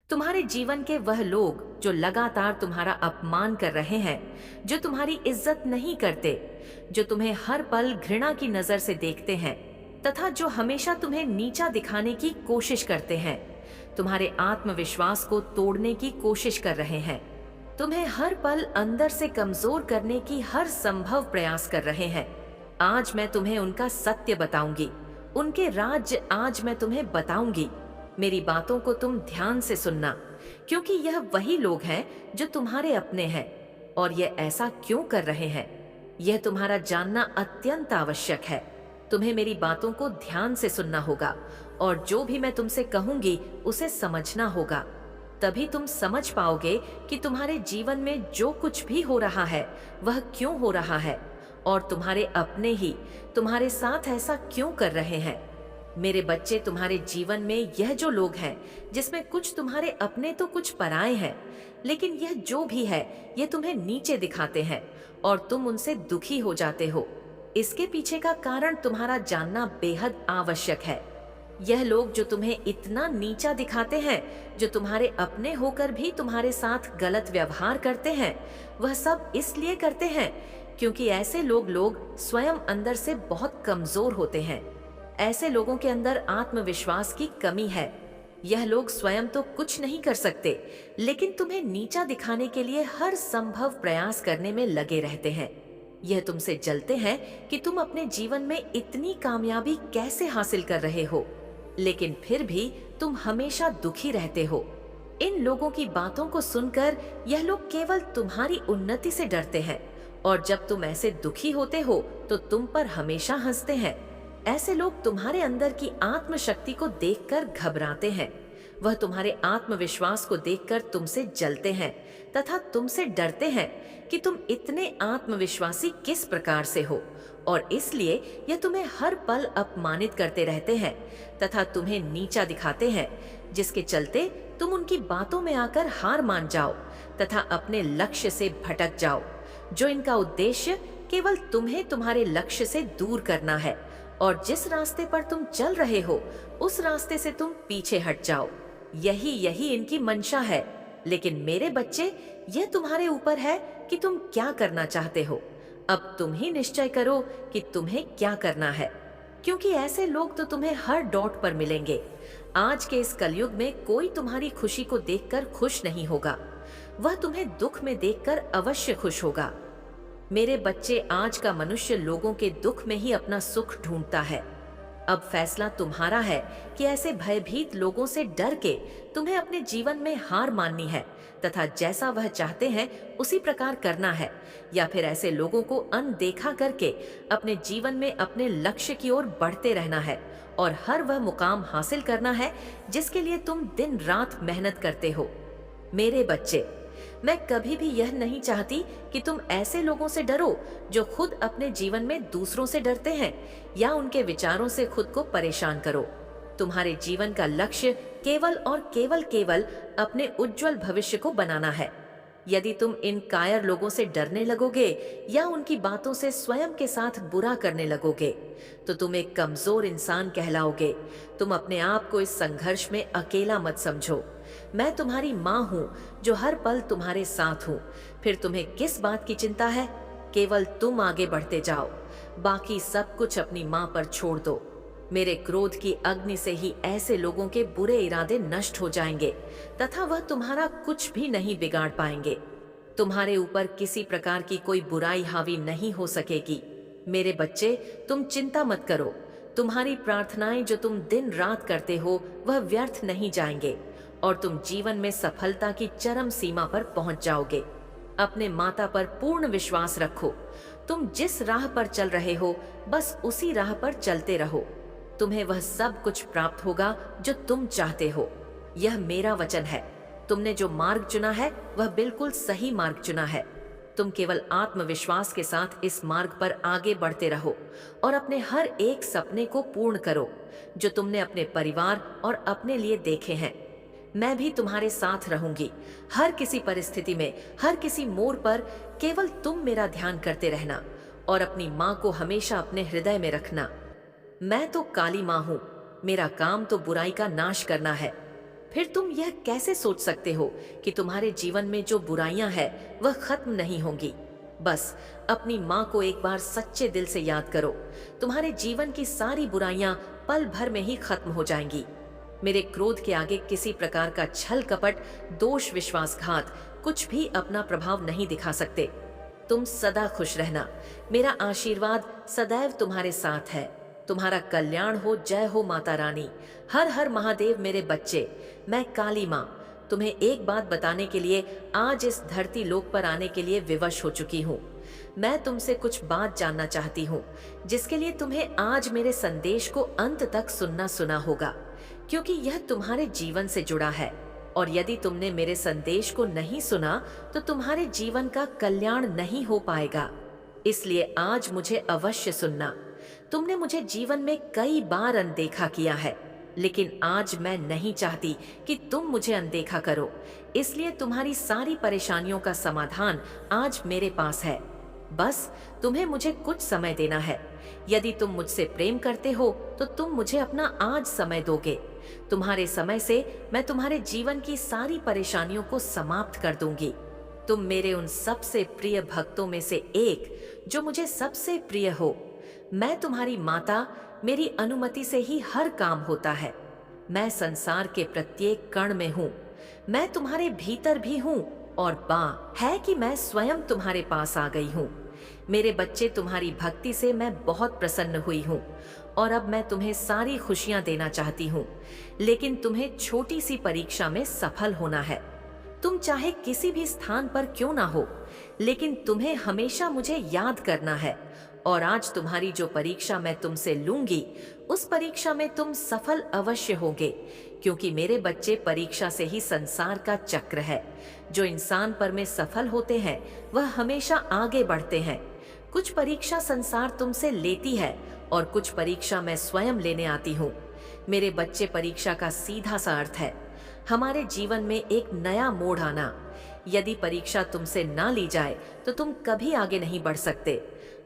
तुम्हारे जीवन के वह लोग जो लगातार तुम्हारा अपमान कर रहे हैं, जो तुम्हारी इज्जत नहीं करते, जो तुम्हें हर पल घृणा की नजर से देखते हैं तथा जो हमेशा तुम्हें नीचा दिखाने की कोशिश करते हैं, तुम्हारे आत्मविश्वास को तोड़ने की कोशिश कर रहे हैं, तुम्हें हर पल अंदर से कमजोर करने की हर संभव प्रयास कर रहे हैं। आज मैं तुम्हें उनका सत्य बताऊंगी, उनके राज्य आज मैं तुम्हें बताऊंगी। मेरी बातों को तुम ध्यान से सुनना, क्योंकि यह वही लोग हैं जो तुम्हारे अपने हैं। और ये ऐसा क्यों कर रहे हैं, यह तुम्हारा जानना अत्यंत आवश्यक है। तुम्हें मेरी बातों को ध्यान से सुनना होगा और जो भी मैं तुमसे कहूंगी उसे समझना होगा। तभी तुम समझ पाओगे कि तुम्हारे जीवन में जो कुछ भी हो रहा है वह क्यों हो रहा है और तुम्हारे अपने ही तुम्हारे साथ ऐसा क्यों कर रहे हैं। मेरे बच्चे, तुम्हारे जीवन में यह जो लोग हैं, जिसमें कुछ तुम्हारे अपने तो कुछ पराए हैं, लेकिन यह जो भी है ये तुम्हें नीचे दिखाते हैं और तुम उनसे दुखी हो जाते हो। इसके पीछे का कारण तुम्हारा जानना बेहद आवश्यक है। यह लोग जो तुम्हें इतना नीचा दिखाते हैं, जो तुम्हारे अपने होकर भी तुम्हारे साथ गलत व्यवहार करते हैं, वह सब इसलिए करते हैं क्योंकि ऐसे लोग स्वयं अंदर से बहुत कमजोर होते हैं। ऐसे लोगों के अंदर आत्मविश्वास की कमी है। यह लोग स्वयं तो कुछ नहीं कर सकते, लेकिन तुम्हें नीचा दिखाने के लिए हर संभव प्रयास करने में लगे रहते हैं। यह तुमसे जलते हैं कि तुम अपने जीवन में इतनी कामयाबी कैसे हासिल कर रहे हो, लेकिन फिर भी तुम हमेशा दुखी रहते हो। इन लोगों की बातों को सुनकर यह लोग केवल तुम्हारी उन्नति से डरते हैं और जब तुम ऐसे दुखी होते हो तो तुम पर हमेशा हंसते हैं। ऐसे लोग तुम्हारे अंदर की आत्मशक्ति को देखकर घबराते हैं। वह तुम्हारे आत्मविश्वास को देखकर तुमसे जलते हैं तथा तुमसे डरते हैं कि तुम इतने आत्मविश्वासी किस प्रकार से हो, और इसलिए यह तुम्हें हर पल अपमानित करते रहते हैं तथा तुम्हें नीचा दिखाते हैं, जिसके चलते तुम उनकी बातों में आकर हार मान जाओ तथा अपने लक्ष्य से भटक जाओ, जो इनका उद्देश्य केवल तुम्हें तुम्हारे लक्ष्य से दूर करना है और जिस रास्ते पर तुम चल रहे हो उस रास्ते से तुम पीछे हट जाओ। यही इनकी मंशा है। लेकिन मेरे बच्चे, यह तुम्हारे ऊपर है कि तुम क्या करना चाहते हो। अब तुम ही निश्चय करो कि तुम्हें क्या करना है, क्योंकि ऐसे लोग तो तुम्हें हर डॉट पर मिलेंगे। आज के इस कलयुग में कोई तुम्हारी खुशी को देखकर खुश नहीं होगा, वह तुम्हें दुख में देखकर अवश्य खुश होगा। मेरे बच्चे, आज का मनुष्य लोगों के दुख में ही अपना सुख ढूंढता है। अब फैसला तुम्हारा है कि ऐसे भयभीत लोगों से डर के तुम्हें अपने जीवन में हार माननी है तथा जैसा वह चाहते हैं उसी प्रकार करना है, या फिर ऐसे लोगों को अनदेखा करके अपने जीवन में अपने लक्ष्य की ओर बढ़ते रहना है और हर वह मुकाम हासिल करना है जिसके लिए तुम दिन रात मेहनत करते हो। मेरे बच्चे, मैं कभी भी यह नहीं चाहती कि तुम ऐसे लोगों से डरो जो खुद अपने जीवन में दूसरों से डरते हैं या उनके विचारों से खुद को परेशान करो। तुम्हारे जीवन का लक्ष्य केवल और केवल अपने उज्जवल भविष्य को बनाना है। यदि तुम इन कायर लोगों से डरने लगोगे या उनकी बातों से स्वयं के साथ बुरा करने लगोगे तो तुम एक कमजोर इंसान कहलाओगे। तुम अपने आप को इस संघर्ष में अकेला मत समझो। मैं तुम्हारी माँ हूँ जो हर पल तुम्हारे साथ हूँ। फिर तुम्हें किस बात की चिंता है? केवल तुम आगे बढ़ते जाओ, बाकी सब कुछ अपनी माँ पर छोड़ दो। मेरे क्रोध की अग्नि से ही ऐसे लोगों के बुरे इरादे नष्ट हो जाएंगे तथा वह तुम्हारा कुछ भी नहीं बिगाड़ पाएंगे। तुम्हारे ऊपर किसी प्रकार की कोई बुराई हावी नहीं हो सकेगी। मेरे बच्चे, तुम चिंता मत करो। तुम्हारी प्रार्थनाएं जो तुम दिन रात करते हो वह व्यर्थ नहीं जाएंगे और तुम जीवन में सफलता की चरम सीमा पर पहुंच जाओगे। अपने माता पर पूर्ण विश्वास रखो। तुम जिस राह पर चल रहे हो बस उसी राह पर चलते रहो। तुम्हें वह सब कुछ प्राप्त होगा जो तुम चाहते हो। यह मेरा वचन है। तुमने जो मार्ग चुना है वह बिल्कुल सही मार्ग चुना है। तुम केवल आत्मविश्वास के साथ इस मार्ग पर आगे बढ़ते रहो और अपने हर एक सपने को पूर्ण करो जो तुमने अपने परिवार और अपने लिए देखे हैं। मैं भी तुम्हारे साथ रहूंगी। हर किसी परिस्थिति में, हर किसी मोड़ पर केवल तुम मेरा ध्यान करते रहना और अपनी माँ को हमेशा अपने हृदय में रखना। मैं तो काली माँ हूँ। मेरा काम तो बुराई का नाश करना है। फिर तुम यह कैसे सोच सकते हो कि तुम्हारे जीवन में जो बुराइयां हैं वह खत्म नहीं होंगी? बस अपनी माँ को एक बार सच्चे दिल से याद करो, तुम्हारे जीवन की सारी बुराइयां पल भर में ही खत्म हो जाएंगी। मेरे क्रोध के आगे किसी प्रकार का छल कपट, दोष, विश्वासघात कुछ भी अपना प्रभाव नहीं दिखा सकते। तुम सदा खुश रहना, मेरा आशीर्वाद सदैव तुम्हारे साथ है। तुम्हारा कल्याण हो। जय हो माता रानी। हर हर महादेव। मेरे बच्चे, मैं काली माँ तुम्हें एक बात बताने के लिए आज इस धरती लोक पर आने के लिए विवश हो चुकी हूँ। मैं तुमसे कुछ बात जानना चाहती हूँ, जिसके लिए तुम्हें आज मेरे संदेश को अंत तक सुनना होगा, क्योंकि यह तुम्हारे जीवन से जुड़ा है। और यदि तुमने मेरे संदेश को नहीं सुना तो तुम्हारे जीवन का कल्याण नहीं हो पाएगा। इसलिए आज मुझे अवश्य सुनना। तुमने मुझे जीवन में कई बार अनदेखा किया है, लेकिन आज मैं नहीं चाहती कि तुम मुझे अनदेखा करो। इसलिए तुम्हारी सारी परेशानियों का समाधान आज मेरे पास है। बस तुम्हें मुझे कुछ समय देना है। यदि तुम मुझसे प्रेम करते हो तो तुम मुझे अपना आज समय दोगे। तुम्हारे समय से मैं तुम्हारे जीवन की सारी परेशानियों को समाप्त कर दूंगी। तुम मेरे उन सबसे प्रिय भक्तों में से एक, जो मुझे सबसे प्रिय हो। मैं तुम्हारी माता, मेरी अनुमति से ही हर काम होता है। मैं संसार के प्रत्येक कण में हूँ। मैं तुम्हारे भीतर भी हूँ, और है कि मैं स्वयं तुम्हारे पास आ गई हूँ। मेरे बच्चे, तुम्हारी भक्ति से मैं बहुत प्रसन्न हुई हूँ, और अब मैं तुम्हें सारी खुशियाँ देना चाहती हूँ। लेकिन तुम्हें छोटी सी परीक्षा में सफल होना है। तुम चाहे किसी भी स्थान पर क्यों ना हो, लेकिन तुम्हें हमेशा मुझे याद करना है। और आज तुम्हारी जो परीक्षा मैं तुमसे लूंगी, उस परीक्षा में तुम सफल अवश्य होगे, क्योंकि मेरे बच्चे, परीक्षा से ही संसार का चक्र है। जो इंसान पर में सफल होते हैं वह हमेशा आगे बढ़ते हैं। कुछ परीक्षा संसार तुमसे लेती है और कुछ परीक्षा मैं स्वयं लेने आती हूँ। मेरे बच्चे, परीक्षा का सीधा सा अर्थ है हमारे जीवन में एक नया मोड़ आना। यदि परीक्षा तुमसे ना ली जाए तो तुम कभी आगे नहीं बढ़ सकते।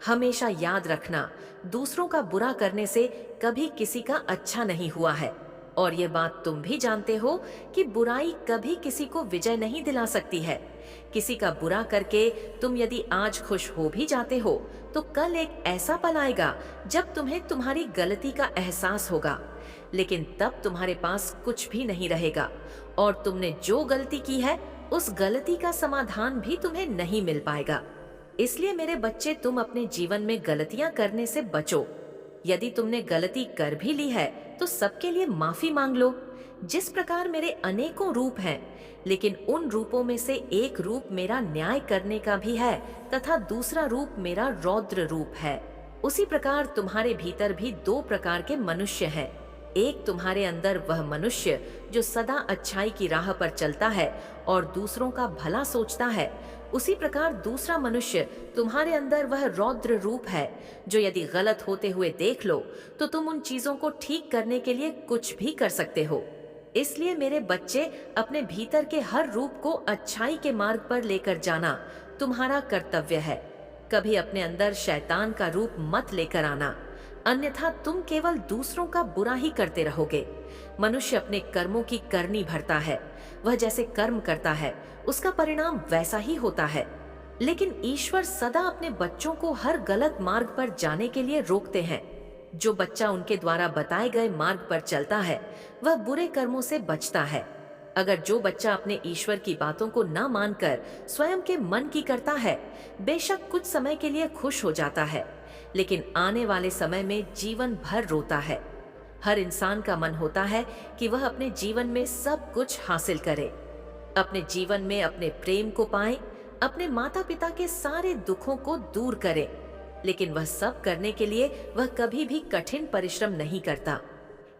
हमेशा याद रखना, दूसरों का बुरा करने से कभी किसी का अच्छा नहीं हुआ है। और ये बात तुम भी जानते हो कि बुराई कभी किसी को विजय नहीं दिला सकती है। किसी का बुरा करके तुम यदि आज खुश हो भी जाते हो तो कल एक ऐसा पल आएगा जब तुम्हें तुम्हारी गलती का एहसास होगा, लेकिन तब तुम्हारे पास कुछ भी नहीं रहेगा और तुमने जो गलती की है उस गलती का समाधान भी तुम्हें नहीं मिल पाएगा। इसलिए मेरे बच्चे, तुम अपने जीवन में गलतियां करने से बचो। यदि तुमने गलती कर भी ली है तो सबके लिए माफी मांग लो। जिस प्रकार मेरे अनेकों रूप हैं, लेकिन उन रूपों में से एक रूप मेरा न्याय करने का भी है तथा दूसरा रूप मेरा रौद्र रूप है। उसी प्रकार तुम्हारे भीतर भी दो प्रकार के मनुष्य हैं। एक तुम्हारे अंदर वह मनुष्य जो सदा अच्छाई की राह पर चलता है और दूसरों का भला सोचता है। उसी प्रकार दूसरा मनुष्य तुम्हारे अंदर वह रौद्र रूप है जो यदि गलत होते हुए देख लो तो तुम उन चीजों को ठीक करने के लिए कुछ भी कर सकते हो। इसलिए मेरे बच्चे, अपने भीतर के हर रूप को अच्छाई के मार्ग पर लेकर जाना तुम्हारा कर्तव्य है। कभी अपने अंदर शैतान का रूप मत लेकर आना, अन्यथा तुम केवल दूसरों का बुरा ही करते रहोगे। मनुष्य अपने कर्मों की करनी भरता है। वह जैसे कर्म करता है उसका परिणाम वैसा ही होता है। लेकिन ईश्वर सदा अपने बच्चों को हर गलत मार्ग पर जाने के लिए रोकते हैं। जो बच्चा उनके द्वारा बताए गए मार्ग पर चलता है वह बुरे कर्मों से बचता है। अगर जो बच्चा अपने ईश्वर की बातों को न मानकर स्वयं के मन की करता है, बेशक कुछ समय के लिए खुश हो जाता है, लेकिन आने वाले समय में जीवन भर रोता है। हर इंसान का मन होता है कि वह अपने जीवन में सब कुछ हासिल करे, अपने जीवन में अपने प्रेम को पाए, अपने माता पिता के सारे दुखों को दूर करे, लेकिन वह सब करने के लिए वह कभी भी कठिन परिश्रम नहीं करता।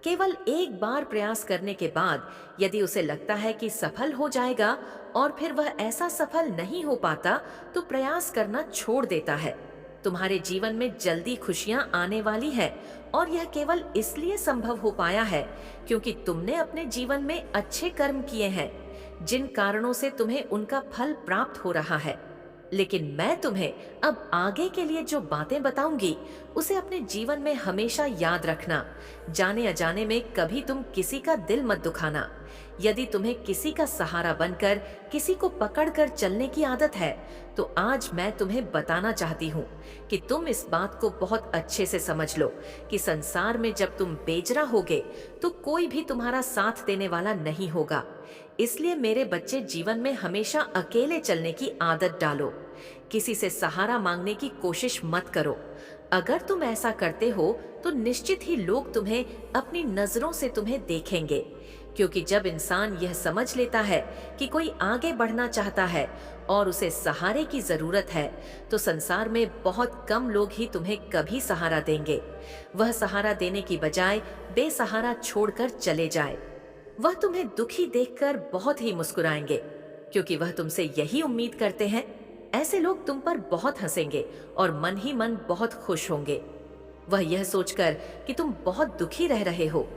केवल एक बार प्रयास करने के बाद यदि उसे लगता है कि सफल हो जाएगा और फिर वह ऐसा सफल नहीं हो पाता तो प्रयास करना छोड़ देता है। तुम्हारे जीवन में जल्दी खुशियां आने वाली है और यह केवल इसलिए संभव हो पाया है क्योंकि तुमने अपने जीवन में अच्छे कर्म किए हैं, जिन कारणों से तुम्हें उनका फल प्राप्त हो रहा है। लेकिन मैं तुम्हें अब आगे के लिए जो बातें बताऊंगी उसे अपने जीवन में हमेशा याद रखना। जाने अजाने में कभी तुम किसी का दिल मत दुखाना। यदि तुम्हें किसी का सहारा बनकर किसी को पकड़कर चलने की आदत है, तो आज मैं तुम्हें बताना चाहती हूँ कि तुम इस बात को बहुत अच्छे से समझ लो कि संसार में जब तुम बेजरा होगे तो कोई भी तुम्हारा साथ देने वाला नहीं होगा। इसलिए मेरे बच्चे, जीवन में हमेशा अकेले चलने की आदत डालो। किसी से सहारा मांगने की कोशिश मत करो। अगर तुम ऐसा करते हो तो निश्चित ही लोग तुम्हें अपनी नजरों से तुम्हें देखेंगे, क्योंकि जब इंसान यह समझ लेता है कि कोई आगे बढ़ना चाहता है और उसे सहारे की जरूरत है, तो संसार में बहुत कम लोग ही तुम्हें कभी सहारा देंगे। वह सहारा देने की बजाय बेसहारा छोड़कर चले जाए। वह तुम्हें दुखी देखकर बहुत ही मुस्कुराएंगे, क्योंकि वह तुमसे यही उम्मीद करते हैं। ऐसे लोग तुम पर बहुत हंसेंगे और मन ही मन बहुत खुश होंगे, वह यह सोचकर कि तुम बहुत दुखी रह रहे हो।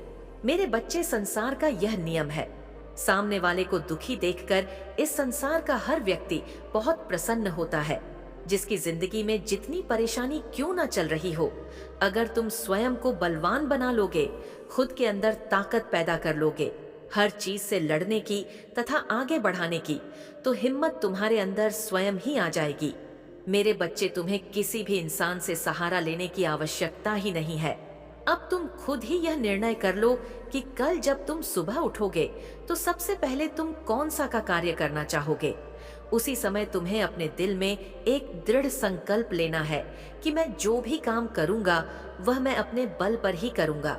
मेरे बच्चे, संसार का यह नियम है। सामने वाले को दुखी देखकर इस संसार का हर व्यक्ति बहुत प्रसन्न होता है। जिसकी जिंदगी में जितनी परेशानी क्यों ना चल रही हो, अगर तुम स्वयं को बलवान बना लोगे, खुद के अंदर ताकत पैदा कर लोगे हर चीज से लड़ने की तथा आगे बढ़ाने की, तो हिम्मत तुम्हारे अंदर स्वयं ही आ जाएगी। मेरे बच्चे, तुम्हें किसी भी इंसान से सहारा लेने की आवश्यकता ही नहीं है। अब तुम खुद ही यह निर्णय कर लो कि कल जब तुम सुबह उठोगे तो सबसे पहले तुम कौन सा का कार्य करना चाहोगे। उसी समय तुम्हें अपने दिल में एक दृढ़ संकल्प लेना है कि मैं जो भी काम करूंगा वह मैं अपने बल पर ही करूंगा।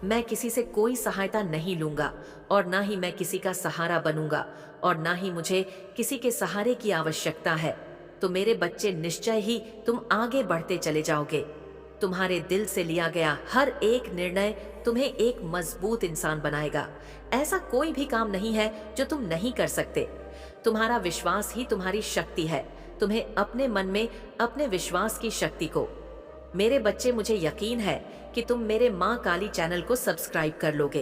मैं किसी से कोई सहायता नहीं लूंगा और ना ही मैं किसी का सहारा बनूंगा और ना ही मुझे किसी के सहारे की आवश्यकता है। तो मेरे बच्चे, निश्चय ही तुम आगे बढ़ते चले जाओगे। तुम्हारे दिल से लिया गया हर एक निर्णय तुम्हें एक मजबूत इंसान बनाएगा। ऐसा कोई भी काम नहीं है जो तुम नहीं कर सकते। तुम्हारा विश्वास ही तुम्हारी शक्ति है। तुम्हें अपने मन में अपने विश्वास की शक्ति को, मेरे बच्चे, मुझे यकीन है कि तुम मेरे माँ काली चैनल को सब्सक्राइब कर लोगे,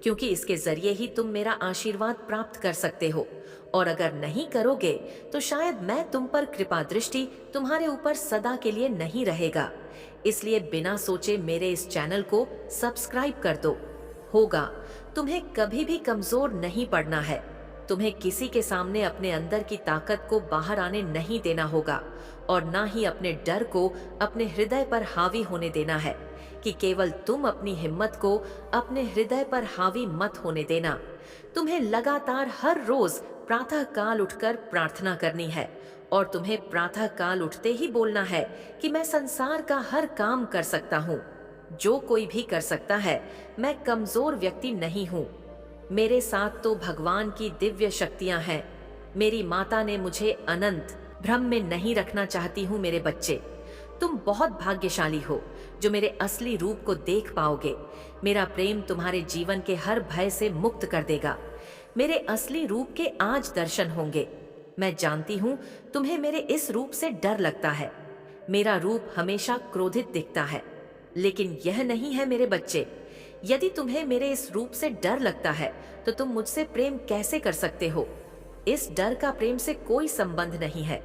क्योंकि इसके जरिए ही तुम मेरा आशीर्वाद प्राप्त कर सकते हो। और अगर नहीं करोगे तो शायद मैं तुम पर कृपा दृष्टि तुम्हारे ऊपर सदा के लिए नहीं रहेगा। इसलिए बिना सोचे मेरे इस चैनल को सब्सक्राइब कर दो। होगा, तुम्हें कभी भी कमजोर नहीं पड़ना है। तुम्हें किसी के सामने अपने अंदर की ताकत को बाहर आने नहीं देना होगा और ना ही अपने डर को अपने हृदय पर हावी होने देना है कि केवल तुम अपनी हिम्मत को अपने हृदय पर हावी मत होने देना। तुम्हें लगातार हर रोज प्रातः काल उठकर प्रार्थना करनी है और तुम्हें प्रातः काल उठते ही बोलना है कि मैं संसार का हर काम कर सकता हूँ, जो कोई भी कर सकता है। मैं कमजोर व्यक्ति नहीं हूँ। मेरे साथ तो भगवान की दिव्य शक्तियां हैं। मेरी माता ने मुझे अनंत भ्रम में नहीं रखना चाहती हूँ। मेरे बच्चे, तुम बहुत भाग्यशाली हो जो मेरे असली रूप को देख पाओगे। मेरा प्रेम तुम्हारे जीवन के हर भय से मुक्त कर देगा। मेरे असली रूप के आज दर्शन होंगे। मैं जानती हूँ तुम्हें मेरे इस रूप से डर लगता है। मेरा रूप हमेशा क्रोधित दिखता है, लेकिन यह नहीं है मेरे बच्चे। यदि तुम्हें मेरे इस रूप से डर लगता है तो तुम मुझसे प्रेम कैसे कर सकते हो। इस डर का प्रेम से कोई संबंध नहीं है।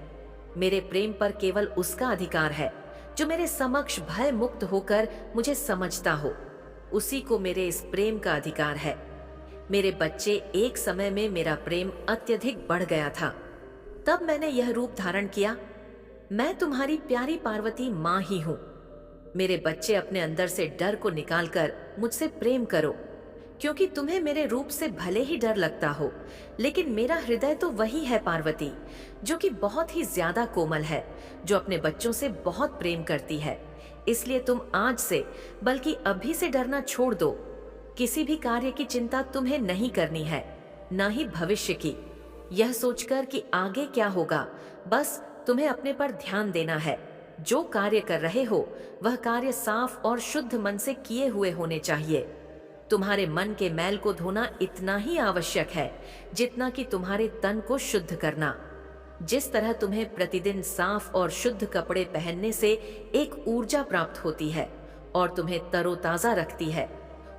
मेरे प्रेम पर केवल उसका अधिकार है जो मेरे समक्ष भय मुक्त होकर मुझे समझता हो। उसी को मेरे इस प्रेम का अधिकार है। मेरे बच्चे, एक समय में मेरा प्रेम अत्यधिक बढ़ गया था। तब मैंने यह रूप धारण किया। मैं तुम्हारी प्यारी पार्वती माँ ही हूँ। मेरे बच्चे, अपने अंदर से डर को निकालकर मुझसे प्रेम करो, क्योंकि तुम्हें मेरे रूप से भले ही डर लगता हो, लेकिन मेरा हृदय तो वही है पार्वती, जो कि बहुत ही ज्यादा कोमल है, जो अपने बच्चों से बहुत प्रेम करती है। इसलिए तुम आज से, बल्कि अभी से डरना छोड़ दो। किसी भी कार्य की चिंता तुम्हें नहीं करनी है, ना ही भविष्य की। यह सोचकर कि आगे क्या होगा, बस तुम्हें अपने पर ध्यान देना है। जो कार्य कर रहे हो वह कार्य साफ और शुद्ध मन से किए हुए होने चाहिए। तुम्हारे मन के मैल को धोना इतना ही आवश्यक है जितना कि तुम्हारे तन को शुद्ध करना। जिस तरह तुम्हें प्रतिदिन साफ और शुद्ध कपड़े पहनने से एक ऊर्जा प्राप्त होती है और तुम्हें तरोताजा रखती है,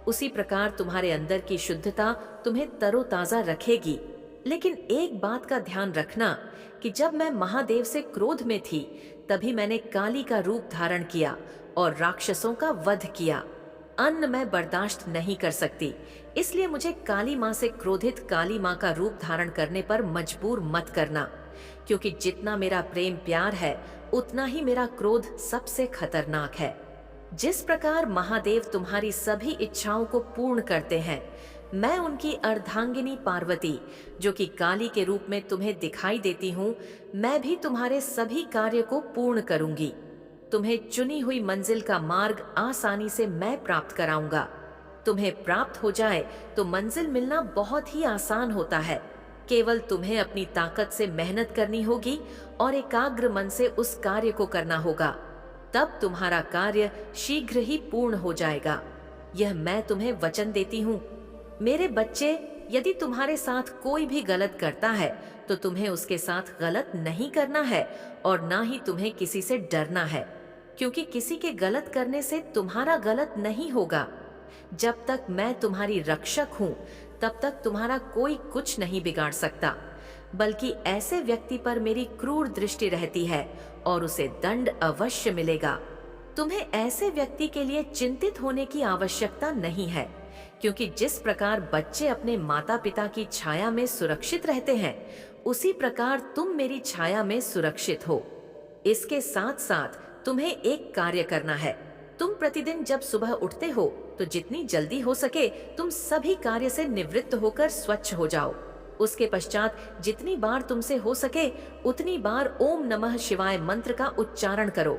उसी प्रकार तुम्हारे अंदर की शुद्धता तुम्हें तरोताजा रखेगी। लेकिन एक बात का ध्यान रखना कि जब मैं महादेव से क्रोध में थी, तभी मैंने काली का रूप धारण किया और राक्षसों का वध किया। अन्न मैं बर्दाश्त नहीं कर सकती, इसलिए मुझे काली माँ से क्रोधित काली माँ का रूप धारण करने पर मजबूर मत करना, क्योंकि जितना मेरा प्रेम प्यार है, उतना ही मेरा क्रोध सबसे खतरनाक है। जिस प्रकार महादेव तुम्हारी सभी इच्छाओं को पूर्ण करते हैं, मैं उनकी अर्धांगिनी पार्वती, जो कि काली के रूप में तुम्हें दिखाई देती हूँ, मैं भी तुम्हारे सभी कार्य को पूर्ण करूंगी। तुम्हें चुनी हुई मंजिल का मार्ग आसानी से मैं प्राप्त कराऊंगा। तुम्हें प्राप्त हो जाए तो मंजिल मिलना बहुत ही आसान होता है। केवल तुम्हें अपनी ताकत से मेहनत करनी होगी और एकाग्र मन से उस कार्य को करना होगा। तब तुम्हारा कार्य शीघ्र ही पूर्ण हो जाएगा। यह मैं तुम्हें वचन देती हूँ। मेरे बच्चे, यदि तुम्हारे साथ कोई भी गलत करता है तो तुम्हें उसके साथ गलत नहीं करना है और ना ही तुम्हें किसी से डरना है, क्योंकि किसी के गलत करने से तुम्हारा गलत नहीं होगा। जब तक मैं तुम्हारी रक्षक हूँ, तब तक तुम्हारा कोई कुछ नहीं बिगाड़ सकता, बल्कि ऐसे व्यक्ति पर मेरी क्रूर दृष्टि रहती है और उसे दंड अवश्य मिलेगा। तुम्हें ऐसे व्यक्ति के लिए चिंतित होने की आवश्यकता नहीं है, क्योंकि जिस प्रकार बच्चे अपने माता पिता की छाया में सुरक्षित रहते हैं, उसी प्रकार तुम मेरी छाया में सुरक्षित हो। इसके साथ साथ तुम्हें एक कार्य करना है। तुम प्रतिदिन जब सुबह उठते हो तो जितनी जल्दी हो सके तुम सभी कार्य से निवृत्त होकर स्वच्छ हो जाओ। उसके पश्चात जितनी बार तुमसे हो सके उतनी बार ओम नमः शिवाय मंत्र का उच्चारण करो।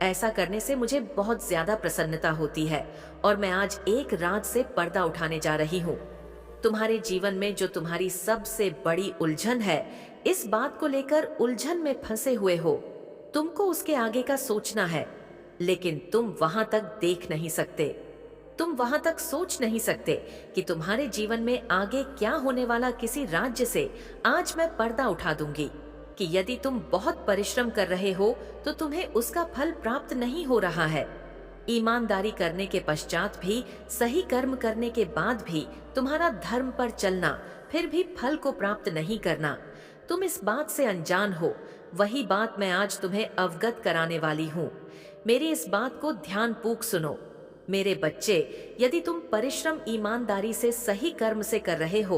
ऐसा करने से मुझे बहुत ज्यादा प्रसन्नता होती है और मैं आज एक रात से पर्दा उठाने जा रही हूँ। तुम्हारे जीवन में जो तुम्हारी सबसे बड़ी उलझन है, इस बात को लेकर उलझन में फंसे हुए हो। तुमको उसके आगे का सोचना है, लेकिन तुम वहां तक देख नहीं सकते। तुम वहां तक सोच नहीं सकते कि तुम्हारे जीवन में आगे क्या होने वाला किसी राज्य से आज मैं पर्दा उठा दूंगी, कि यदि तुम बहुत परिश्रम कर रहे हो तो तुम्हें उसका फल प्राप्त नहीं हो रहा है। ईमानदारी करने के पश्चात भी, सही कर्म करने के बाद भी तुम्हारा धर्म पर चलना, फिर भी फल को प्राप्त नहीं करना, तुम इस बात से अनजान हो। वही बात मैं आज तुम्हें अवगत कराने वाली हूँ। मेरी इस बात को ध्यानपूर्वक सुनो। मेरे बच्चे, यदि तुम परिश्रम ईमानदारी से सही कर्म से कर रहे हो,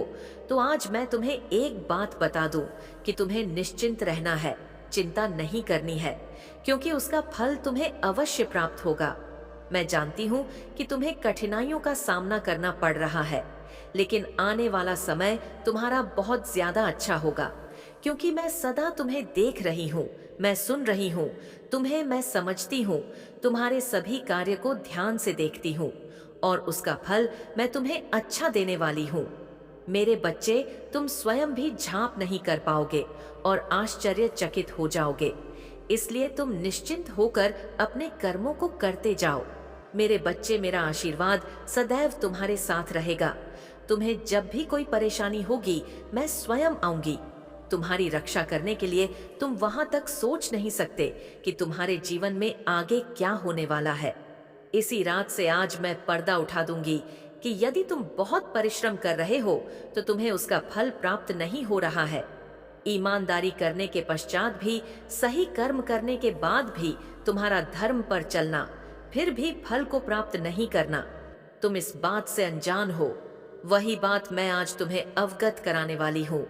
तो आज मैं तुम्हें एक बात बता दूं कि तुम्हें निश्चिंत रहना है, चिंता नहीं करनी है, क्योंकि उसका फल तुम्हें अवश्य प्राप्त होगा। मैं जानती हूँ कि तुम्हें कठिनाइयों का सामना करना पड़ रहा है, लेकिन आने वाला समय तुम्हारा बहुत ज्यादा अच्छा होगा, क्योंकि मैं सदा तुम्हें देख रही हूँ, मैं सुन रही हूँ, तुम्हें मैं समझती हूँ, तुम्हारे सभी कार्य को ध्यान से देखती हूँ और उसका फल मैं तुम्हें अच्छा देने वाली हूँ। मेरे बच्चे, तुम स्वयं भी झांप नहीं कर पाओगे और आश्चर्यचकित हो जाओगे, इसलिए तुम निश्चिंत होकर अपने कर्मों को करते जाओ। मेरे बच्चे, मेरा आशीर्वाद सदैव तुम्हारे साथ रहेगा। तुम्हें जब भी कोई परेशानी होगी, मैं स्वयं आऊंगी। तुम्हारी रक्षा करने के लिए तुम वहां तक सोच नहीं सकते कि तुम्हारे जीवन में आगे क्या होने वाला है। इसी रात से आज मैं पर्दा उठा दूंगी कि यदि तुम बहुत परिश्रम कर रहे हो तो तुम्हें उसका फल प्राप्त नहीं हो रहा है। ईमानदारी करने के पश्चात भी, सही कर्म करने के बाद भी तुम्हारा धर्म पर चलना, फिर भी फल को प्राप्त नहीं करना, तुम इस बात से अनजान हो। वही बात मैं आज तुम्हें अवगत कराने वाली हूँ।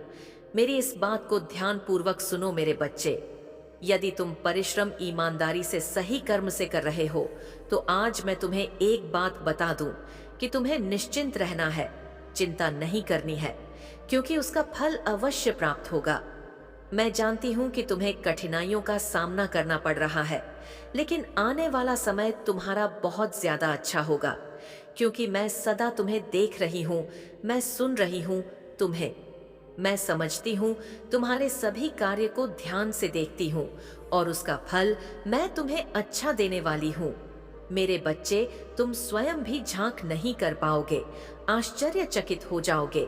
मेरी इस बात को ध्यान पूर्वक सुनो मेरे बच्चे। यदि तुम परिश्रम ईमानदारी से सही कर्म से कर रहे हो, तो आज मैं तुम्हें एक बात बता दूं कि तुम्हें निश्चिंत रहना है, चिंता नहीं करनी है, क्योंकि उसका फल अवश्य प्राप्त होगा। मैं जानती हूँ कि तुम्हें कठिनाइयों का सामना करना पड़ रहा है, लेकिन आने वाला समय तुम्हारा बहुत ज्यादा अच्छा होगा, क्योंकि मैं सदा तुम्हें देख रही हूँ, मैं सुन रही हूँ तुम्हें। मैं समझती हूँ, तुम्हारे सभी कार्य को ध्यान से देखती हूँ और उसका फल मैं तुम्हें अच्छा देने वाली हूँ। मेरे बच्चे, तुम स्वयं भी झांक नहीं कर पाओगे, आश्चर्यचकित हो जाओगे,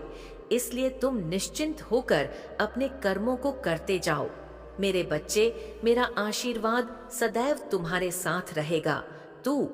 इसलिए तुम निश्चिंत होकर अपने कर्मों को करते जाओ। मेरे बच्चे, मेरा आशीर्वाद सदैव तुम्हारे साथ रहेगा। तू